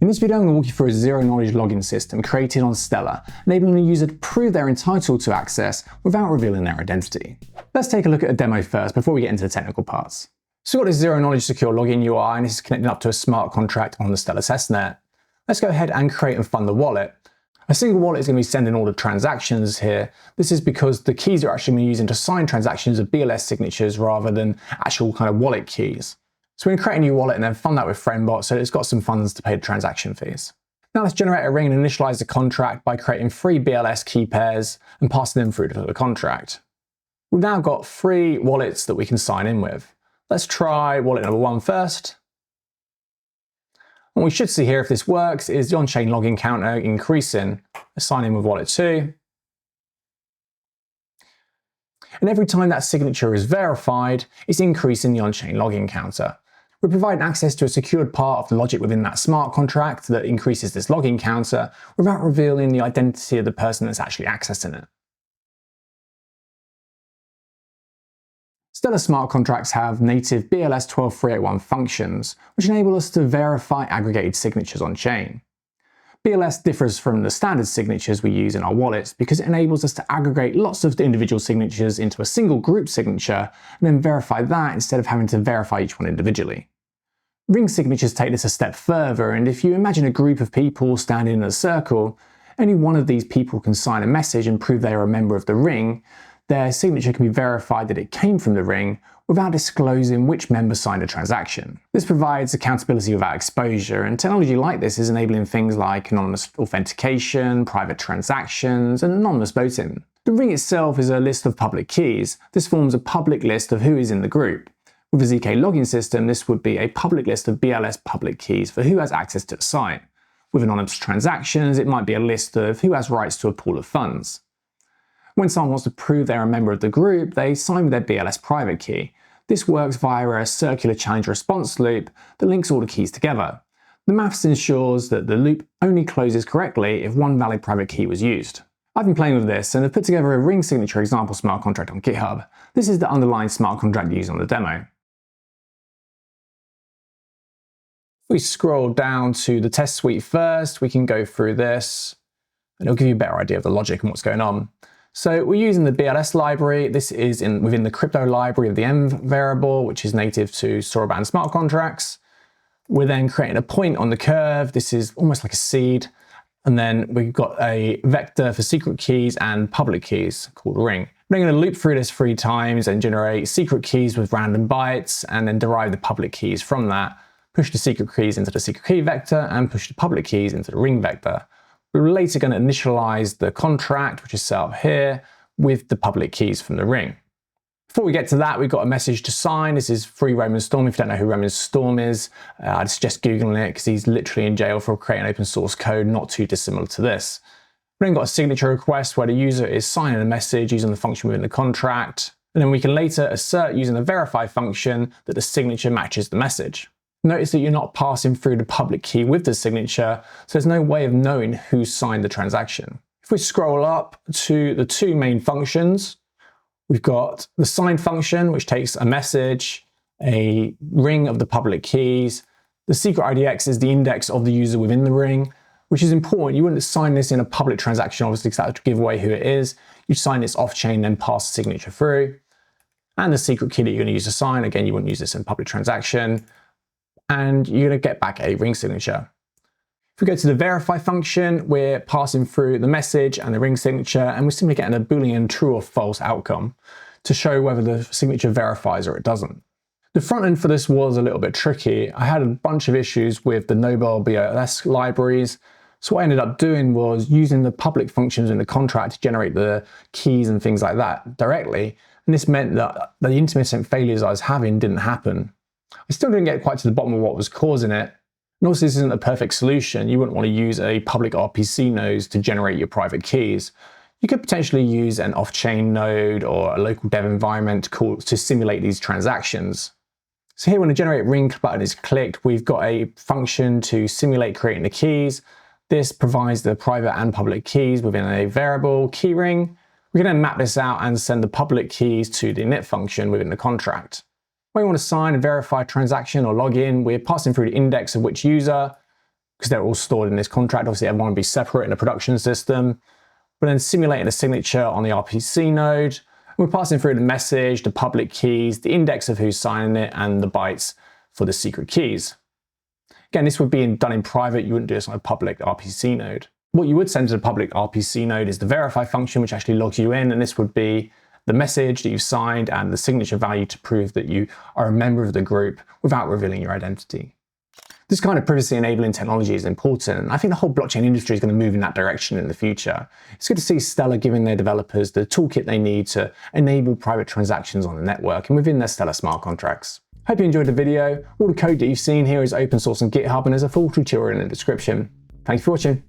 In this video, I'm going to walk you through a zero-knowledge login system created on Stellar, enabling the user to prove they're entitled to access without revealing their identity. Let's take a look at a demo first before we get into the technical parts. So we've got this zero-knowledge secure login UI, and this is connected up to a smart contract on the Stellar testnet. Let's go ahead and create and fund the wallet. A single wallet is going to be sending all the transactions here. This is because the keys are actually going to be using to sign transactions of BLS signatures rather than actual kind of wallet keys. So we're going to create a new wallet and then fund that with FriendBot so it's got some funds to pay the transaction fees. Now let's generate a ring and initialize the contract by creating 3 BLS key pairs and passing them through to the contract. We've now got 3 wallets that we can sign in with. Let's try wallet number 1 first. What we should see here, if this works, is the on-chain login counter increasing. Let's sign in with wallet 2. And every time that signature is verified, it's increasing the on-chain login counter. We're providing access to a secured part of the logic within that smart contract that increases this login counter without revealing the identity of the person that's actually accessing it. Stellar smart contracts have native BLS 12381 functions, which enable us to verify aggregated signatures on chain. BLS differs from the standard signatures we use in our wallets because it enables us to aggregate lots of the individual signatures into a single group signature and then verify that instead of having to verify each one individually. Ring signatures take this a step further, and if you imagine a group of people standing in a circle, only one of these people can sign a message and prove they are a member of the ring. Their signature can be verified that it came from the ring without disclosing which member signed a transaction. This provides accountability without exposure, and technology like this is enabling things like anonymous authentication, private transactions, and anonymous voting. The ring itself is a list of public keys. This forms a public list of who is in the group. With a zkLogin system, this would be a public list of BLS public keys for who has access to the site. With anonymous transactions, it might be a list of who has rights to a pool of funds. When someone wants to prove they're a member of the group, they sign with their BLS private key. This works via a circular challenge response loop that links all the keys together. The maths ensures that the loop only closes correctly if one valid private key was used. I've been playing with this and have put together a ring signature example smart contract on GitHub. This is the underlying smart contract used on the demo. If we scroll down to the test suite first, we can go through this and it'll give you a better idea of the logic and what's going on. So we're using the BLS library. This is within the crypto library of the env variable, which is native to Soroban smart contracts. We're then creating a point on the curve. This is almost like a seed. And then we've got a vector for secret keys and public keys called ring. We're going to loop through this 3 times and generate secret keys with random bytes and then derive the public keys from that. Push the secret keys into the secret key vector and push the public keys into the ring vector. We're later going to initialize the contract, which is set up here, with the public keys from the ring. Before we get to that, we've got a message to sign. This is free Roman Storm. If you don't know who Roman Storm is, I'd suggest Googling it because he's literally in jail for creating open source code not too dissimilar to this. We've then got a signature request where the user is signing a message using the function within the contract. And then we can later assert using the verify function that the signature matches the message. Notice that you're not passing through the public key with the signature, so there's no way of knowing who signed the transaction. If we scroll up to the 2 main functions, we've got the sign function, which takes a message, a ring of the public keys. The secret IDX is the index of the user within the ring, which is important. You wouldn't sign this in a public transaction, obviously, because that would give away who it is. You sign this off-chain, then pass the signature through. And the secret key that you're going to use to sign, again, you wouldn't use this in a public transaction. And you're going to get back a ring signature. If we go to the verify function, we're passing through the message and the ring signature, and we're simply getting a Boolean true or false outcome to show whether the signature verifies or it doesn't. The front end for this was a little bit tricky. I had a bunch of issues with the Nobel BLS libraries. So what I ended up doing was using the public functions in the contract to generate the keys and things like that directly. And this meant that the intermittent failures I was having didn't happen. I still didn't get quite to the bottom of what was causing it. And also, this isn't a perfect solution. You wouldn't want to use a public RPC node to generate your private keys. You could potentially use an off-chain node or a local dev environment to simulate these transactions. So here when the generate ring button is clicked, we've got a function to simulate creating the keys. This provides the private and public keys within a variable key ring. We can then map this out and send the public keys to the init function within the contract. When we want to sign and verify a transaction or log in, we're passing through the index of which user. because they're all stored in this contract. Obviously, everyone would be separate in a production system. But then simulating a signature on the RPC node. We're passing through the message, the public keys, the index of who's signing it, and the bytes for the secret keys. Again, this would be done in private. You wouldn't do this on a public RPC node. What you would send to the public RPC node is the verify function, which actually logs you in, and this would be the message that you've signed and the signature value to prove that you are a member of the group without revealing your identity. This kind of privacy-enabling technology is important, and I think the whole blockchain industry is going to move in that direction in the future. It's good to see Stellar giving their developers the toolkit they need to enable private transactions on the network and within their Stellar smart contracts. Hope you enjoyed the video. All the code that you've seen here is open source on GitHub, and there's a full tutorial in the description. Thanks for watching.